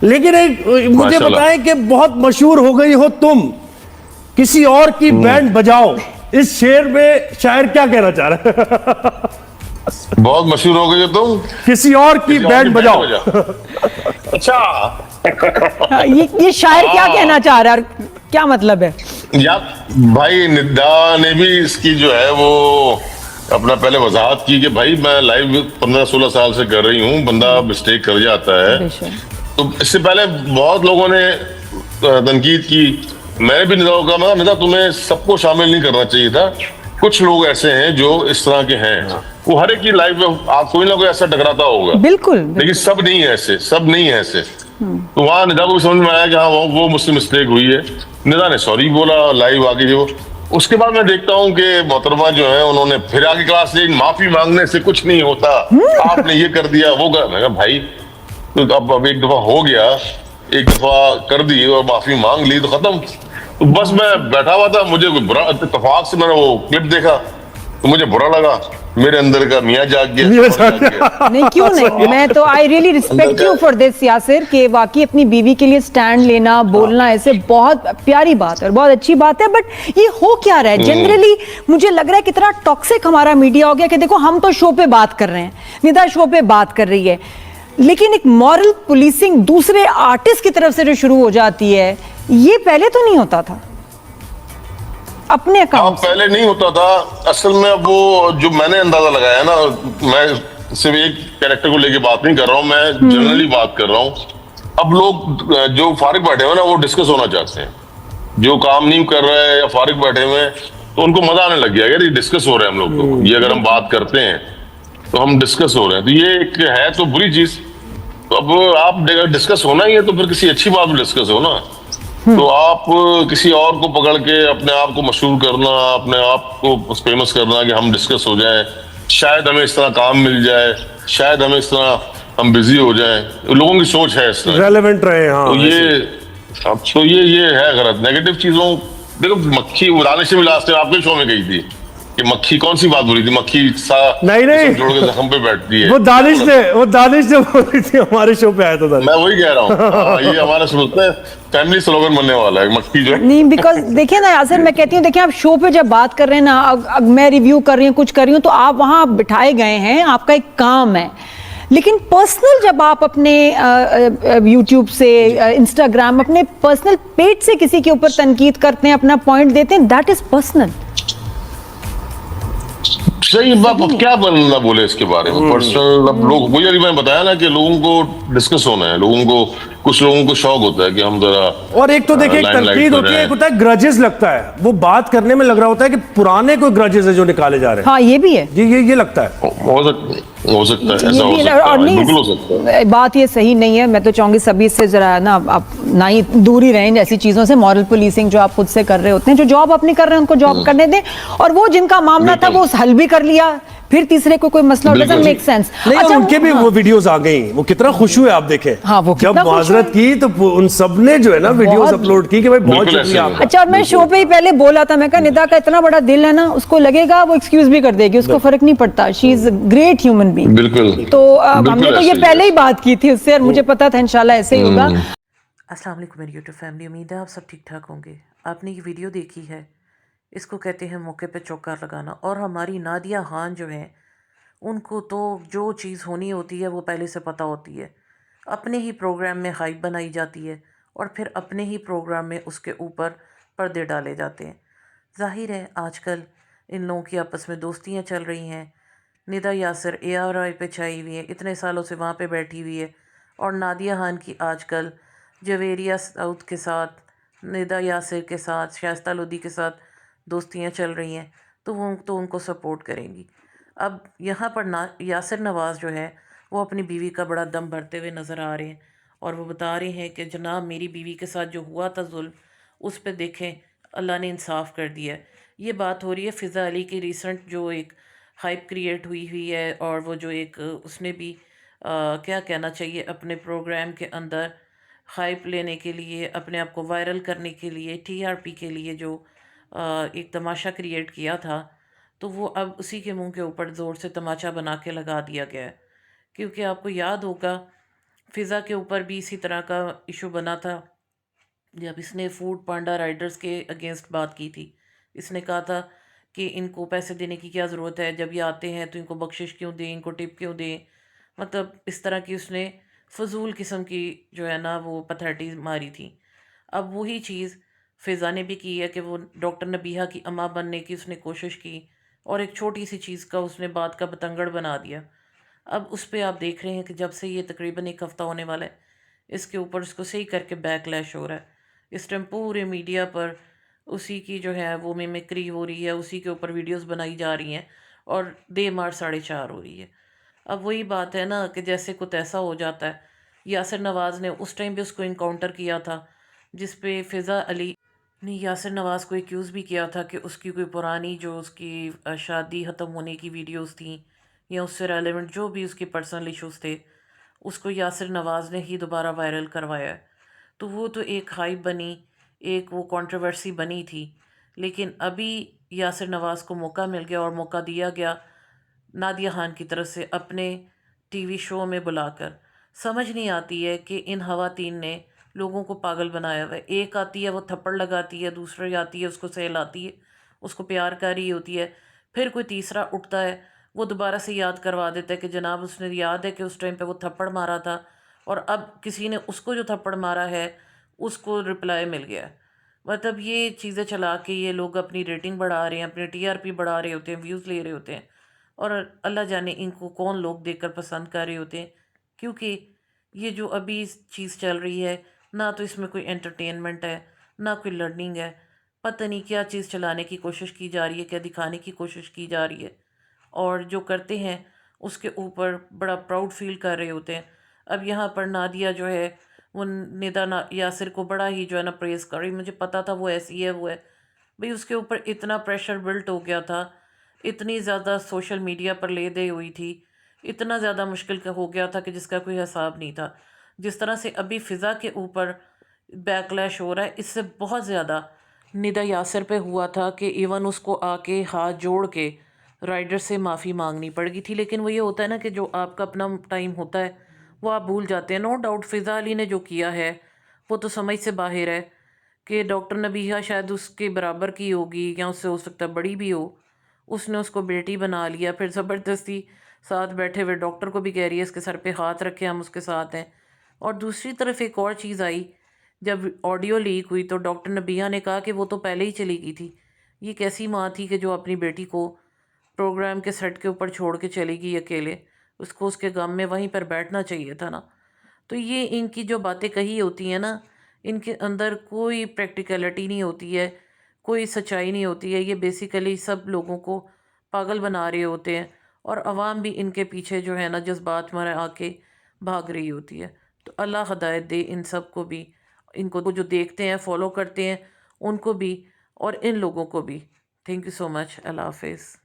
لیکن ایک مجھے بتائیں کہ بہت مشہور ہو گئی ہو تم، کسی اور کی بینڈ بجاؤ، اس شعر میں شاعر کیا کہنا چاہ رہا ہے؟ بہت مشہور ہو گئی ہو تم، کسی اور کی بینڈ بجاؤ. اچھا یہ شاعر کیا کہنا چاہ رہا ہے، کیا مطلب ہے؟ یا بھائی ندا نے بھی اس کی جو ہے وہ اپنا پہلے وضاحت کی کہ بھائی میں لائیو 15-16 سال سے کر رہی ہوں، بندہ مسٹیک کر جاتا ہے. تو اس سے پہلے بہت لوگوں نے تنقید کی، میں نے بھی ندا کو کہا ندا تمہیں سب کو شامل نہیں کرنا چاہیے تھا، کچھ لوگ ایسے ہیں جو اس طرح کے ہیں، وہ ہر ایک کی لائف میں آپ کوئی نہ کوئی ایسا ٹکراتا ہوگا، بالکل، لیکن سب نہیں ہے ایسے، سب نہیں ہے ایسے. تو وہاں ندا کو بھی سمجھ میں آیا کہ ہاں وہ مجھ سے مسٹیک ہوئی ہے، ندا نے سوری بولا لائیو آگے جو. اس کے بعد میں دیکھتا ہوں کہ محترمہ جو ہے انہوں نے پھر آگے کلاس لی، معافی مانگنے سے کچھ نہیں ہوتا، آپ نے یہ کر دیا وہ کر. میں کہا بھائی تو اب ایک دفعہ ہو گیا، ایک دفعہ کر دی اور معافی مانگ لی تو ختم. تو بس میں بیٹھا ہوا تھا، مجھے برا اتفاق سے میں نے وہ کلپ دیکھا تو مجھے برا لگا، میرے اندر کا میاں جاگ گیا. نہیں کیوں نہیں، میں تو I really respect you for this Yasir, کہ واقعی اپنی بیوی کے لیے سٹینڈ لینا، بولنا، ایسے بہت پیاری بات ہے اور بہت اچھی بات ہے. بٹ یہ ہو کیا رہا ہے جنرلی؟ مجھے لگ رہا ہے کتنا ٹاکسک ہمارا میڈیا ہو گیا کہ دیکھو ہم تو شو پہ بات کر رہے ہیں، ندا شو پہ بات کر رہی ہے، لیکن ایک مورل پولیسنگ دوسرے آرٹسٹ کی طرف سے جو شروع ہو جاتی ہے، یہ پہلے تو نہیں ہوتا تھا اپنے اکاؤنٹ سے. پہلے نہیں ہوتا تھا اصل میں. وہ جو میں نے اندازہ لگایا نا، میں صرف ایک کیریکٹر کو لے کے بات نہیں کر رہا ہوں، میں جنرلی بات کر رہا ہوں. اب لوگ جو فارغ بیٹھے ہوئے نا وہ ڈسکس ہونا چاہتے ہیں، جو کام نہیں کر رہے یا فارغ بیٹھے ہوئے تو ان کو مزہ آنے لگ گیا یار یہ ڈسکس ہو رہے ہیں ہم لوگ تو، یہ اگر ہم بات کرتے ہیں تو ہم ڈسکس ہو رہے ہیں. تو یہ ایک ہے تو بری چیز. تو اب آپ ڈسکس ہونا ہی ہے تو پھر کسی اچھی بات میں ڈسکس ہو نا. تو آپ کسی اور کو پکڑ کے اپنے آپ کو مشہور کرنا، اپنے آپ کو فیمس کرنا کہ ہم ڈسکس ہو جائیں، شاید ہمیں اس طرح کام مل جائے، شاید ہمیں اس طرح ہم بزی ہو جائیں، لوگوں کی سوچ ہے اس طرح. ریلیونٹ رہے. ہاں تو یہ ہے غلط. نیگیٹو چیزوں دیکھو، مکھی اڑانے سے بھی لاسٹ آپ کے شو میں گئی تھی کہ مکھی کون سی بات بولی تھی، مکھی نہیں جوڑ کے زخم پہ بیٹھتی ہے. وہ دانش نے بولی تھی، ہمارے شو پہ آیا تھا. میں وہی کہہ رہا ہوں، یہ ہمارا فیملی سلوگن بننے والا ہے مکھی جو. نہیں بیکاز دیکھیں نا یاسر، میں کہتی ہوں دیکھیں آپ شو پہ جب بات کر رہے ہیں نا، میں ریویو کر رہی ہوں، کچھ کر رہی ہوں، تو آپ وہاں بٹھائے گئے ہیں، آپ کا ایک کام ہے. لیکن پرسنل جب آپ اپنے یوٹیوب سے، انسٹاگرام، اپنے پرسنل پیج سے کسی کے اوپر تنقید کرتے ہیں، اپنا پوائنٹ دیتے ہیں، دیٹ از پرسنل. صحیح بات. کیا بننا بولے اس کے بارے میں پرسنل. اب لوگ مجھے میں بتایا نا کہ لوگوں کو ڈسکس ہونا ہے، لوگوں کو کچھ لوگوں کو شوق ہوتا ہے کہ ہم ذرا. اور ایک تو دیکھیں تنقید ہوتی ہے، ایک ہوتا ہے گرجز لگتا ہے، وہ بات کرنے میں لگ رہا ہوتا ہے کہ پرانے کوئی گرجز ہے جو نکالے جا رہے ہیں. ہاں یہ بھی ہے، یہ لگتا ہے. ہو سکتا ہے ایسا ہو سکتا ہے، بالکل ہو سکتا ہے. بات یہ صحیح نہیں ہے. میں تو چاہوں گی سبھی سے ذرا نا آپ نہ ہی دور ہی رہیں ایسی چیزوں سے. مورل پولیسنگ جو آپ خود سے کر رہے ہوتے ہیں، جو جاب آپ نہیں کر رہے ہیں ان کو جاب کرنے دیں، اور وہ جن کا معاملہ تھا وہ حل بھی کر لیا، پھر تیسرے کو کوئی مسئلہ ڈزنٹ میک سینس. اچھا ان کے بھی وہ ویڈیوز آ گئیں، وہ کتنا خوش ہوئے آپ دیکھیں جب معذرت کی تو ان سب نے جو ہے نا ویڈیوز اپلوڈ کی کہ بھائی بہت شکریہ. اچھا اور میں شو پہ ہی پہلے بولا تھا، میں کہا ندا کا اتنا بڑا دل ہے نا، اس کو لگے گا وہ ایکسکیوز بھی کر دے گی، اس کو فرق نہیں پڑتا. شی از اے گریٹ ہیومن بینگ. بالکل. تو ہم نے تو یہ پہلے ہی بات کی تھی اس سے، اور مجھے پتا تھا انشاءاللہ ایسے ہی ہوگا. السلام علیکم میری یوٹیوب فیملی، امید ہے آپ سب ٹھیک ٹھاک ہوں گے. آپ نے یہ ویڈیو دیکھی ہے، اس کو کہتے ہیں موقع پہ چوکا لگانا. اور ہماری نادیہ خان جو ہیں، ان کو تو جو چیز ہونی ہوتی ہے وہ پہلے سے پتہ ہوتی ہے. اپنے ہی پروگرام میں ہائپ بنائی جاتی ہے اور پھر اپنے ہی پروگرام میں اس کے اوپر پردے ڈالے جاتے ہیں. ظاہر ہے آج کل ان لوگوں کی آپس میں دوستیاں چل رہی ہیں. ندا یاسر ARI پہ چھائی ہوئی ہے، اتنے سالوں سے وہاں پہ بیٹھی ہوئی ہے، اور نادیہ خان کی آج کل جویریہ ساؤتھ کے ساتھ، ندا یاسر کے ساتھ، شائستہ لودھی کے ساتھ دوستیاں چل رہی ہیں، تو وہ تو ان کو سپورٹ کریں گی. اب یہاں پر یاسر نواز جو ہے وہ اپنی بیوی کا بڑا دم بھرتے ہوئے نظر آ رہے ہیں، اور وہ بتا رہے ہیں کہ جناب میری بیوی کے ساتھ جو ہوا تھا ظلم، اس پہ دیکھیں اللہ نے انصاف کر دیا ہے. یہ بات ہو رہی ہے فضا علی کی ریسنٹ جو ایک ہائپ کریٹ ہوئی ہے، اور وہ جو ایک اس نے بھی کیا کہنا چاہیے، اپنے پروگرام کے اندر ہائپ لینے کے لیے، اپنے آپ کو وائرل کرنے کے لیے، TRP کے لیے جو ایک تماشا کریٹ کیا تھا، تو وہ اب اسی کے منہ کے اوپر زور سے تماچا بنا کے لگا دیا گیا ہے. کیونکہ آپ کو یاد ہوگا فضا کے اوپر بھی اسی طرح کا ایشو بنا تھا جب اس نے فوڈ پانڈا رائڈرز کے اگینسٹ بات کی تھی. اس نے کہا تھا کہ ان کو پیسے دینے کی کیا ضرورت ہے، جب یہ آتے ہیں تو ان کو بخشش کیوں دیں، ان کو ٹپ کیوں دیں. مطلب اس طرح کی اس نے فضول قسم کی جو ہے نا وہ پتھرٹی ماری تھی. اب وہی چیز فضا نے بھی کی ہے کہ وہ ڈاکٹر نبیہہ کی اماں بننے کی اس نے کوشش کی اور ایک چھوٹی سی چیز کا اس نے بات کا بتنگڑ بنا دیا. اب اس پہ آپ دیکھ رہے ہیں کہ جب سے یہ تقریباً 1 ہفتہ ہونے والا ہے، اس کے اوپر اس کو صحیح کر کے بیک لیش ہو رہا ہے. اس ٹائم پورے میڈیا پر اسی کی جو ہے وہ میمکری ہو رہی ہے، اسی کے اوپر ویڈیوز بنائی جا رہی ہیں اور دے مار 4.5 ہو رہی ہے. اب وہی بات ہے نا کہ جیسے کچھ ایسا ہو جاتا ہے. یاسر نواز نے اس ٹائم بھی اس کو انکاؤنٹر کیا تھا، جس پہ فضا علی نے یاسر نواز کو ایکیوز بھی کیا تھا کہ اس کی کوئی پرانی جو اس کی شادی ختم ہونے کی ویڈیوز تھیں یا اس سے ریلیونٹ جو بھی اس کے پرسنل ایشوز تھے، اس کو یاسر نواز نے ہی دوبارہ وائرل کروایا ہے. تو وہ تو ایک ہائپ بنی، ایک وہ کنٹروورسی بنی تھی. لیکن ابھی یاسر نواز کو موقع مل گیا اور موقع دیا گیا نادیہ خان کی طرف سے اپنے ٹی وی شو میں بلا کر. سمجھ نہیں آتی ہے کہ ان خواتین نے لوگوں کو پاگل بنایا ہوا ہے. ایک آتی ہے وہ تھپڑ لگاتی ہے، دوسری آتی ہے اس کو سہلاتی ہے، اس کو پیار کر رہی ہوتی ہے، پھر کوئی تیسرا اٹھتا ہے وہ دوبارہ سے یاد کروا دیتا ہے کہ جناب اس نے یاد ہے کہ اس ٹائم پہ وہ تھپڑ مارا تھا اور اب کسی نے اس کو جو تھپڑ مارا ہے اس کو رپلائی مل گیا. مطلب یہ چیزیں چلا کے یہ لوگ اپنی ریٹنگ بڑھا رہے ہیں، اپنے ٹی آر پی بڑھا رہے ہوتے ہیں، ویوز لے رہے ہوتے ہیں، اور اللہ جانے ان کو کون لوگ دیکھ کر پسند کر رہے ہوتے ہیں. کیونکہ یہ جو ابھی چیز چل رہی ہے، نہ تو اس میں کوئی انٹرٹینمنٹ ہے، نہ کوئی لرننگ ہے. پتہ نہیں کیا چیز چلانے کی کوشش کی جا رہی ہے، کیا دکھانے کی کوشش کی جا رہی ہے، اور جو کرتے ہیں اس کے اوپر بڑا پراؤڈ فیل کر رہے ہوتے ہیں. اب یہاں پر نادیہ جو ہے وہ ندا یاسر کو بڑا ہی جو ہے نا پریز کر رہی. مجھے پتا تھا وہ ایسی ہے، وہ ہے بھئی. اس کے اوپر اتنا پریشر بلٹ ہو گیا تھا، اتنی زیادہ سوشل میڈیا پر لے دے ہوئی تھی، اتنا زیادہ مشکل کا ہو گیا تھا کہ جس کا کوئی حساب نہیں تھا. جس طرح سے ابھی فضا کے اوپر بیک لیش ہو رہا ہے، اس سے بہت زیادہ ندا یاسر پہ ہوا تھا کہ ایون اس کو آ کے ہاتھ جوڑ کے رائڈر سے معافی مانگنی پڑ گئی تھی. لیکن وہ یہ ہوتا ہے نا کہ جو آپ کا اپنا ٹائم ہوتا ہے وہ آپ بھول جاتے ہیں. نو ڈاؤٹ فضا علی نے جو کیا ہے وہ تو سمجھ سے باہر ہے کہ ڈاکٹر نبیہہ شاید اس کے برابر کی ہوگی یا اس سے ہو سکتا ہے بڑی بھی ہو. اس نے اس کو بیٹی بنا لیا، پھر زبردستی ساتھ بیٹھے ہوئے ڈاکٹر کو بھی کہہ رہی ہے اس کے سر پہ ہاتھ رکھے، ہم اس کے ساتھ ہیں. اور دوسری طرف ایک اور چیز آئی، جب آڈیو لیک ہوئی تو ڈاکٹر نبیہہ نے کہا کہ وہ تو پہلے ہی چلی گئی تھی. یہ کیسی ماں تھی کہ جو اپنی بیٹی کو پروگرام کے سیٹ کے اوپر چھوڑ کے چلی گئی اکیلے؟ اس کو اس کے غم میں وہیں پر بیٹھنا چاہیے تھا نا. تو یہ ان کی جو باتیں کہی ہوتی ہیں نا، ان کے اندر کوئی پریکٹیکلٹی نہیں ہوتی ہے، کوئی سچائی نہیں ہوتی ہے. یہ بیسیکلی سب لوگوں کو پاگل بنا رہے ہوتے ہیں اور عوام بھی ان کے پیچھے جو ہے نا جذبات میں آ کے بھاگ رہی ہوتی ہے. تو اللہ ہدایت دے ان سب کو بھی، ان کو جو دیکھتے ہیں فالو کرتے ہیں ان کو بھی اور ان لوگوں کو بھی. تھینک یو سو مچ. اللہ حافظ.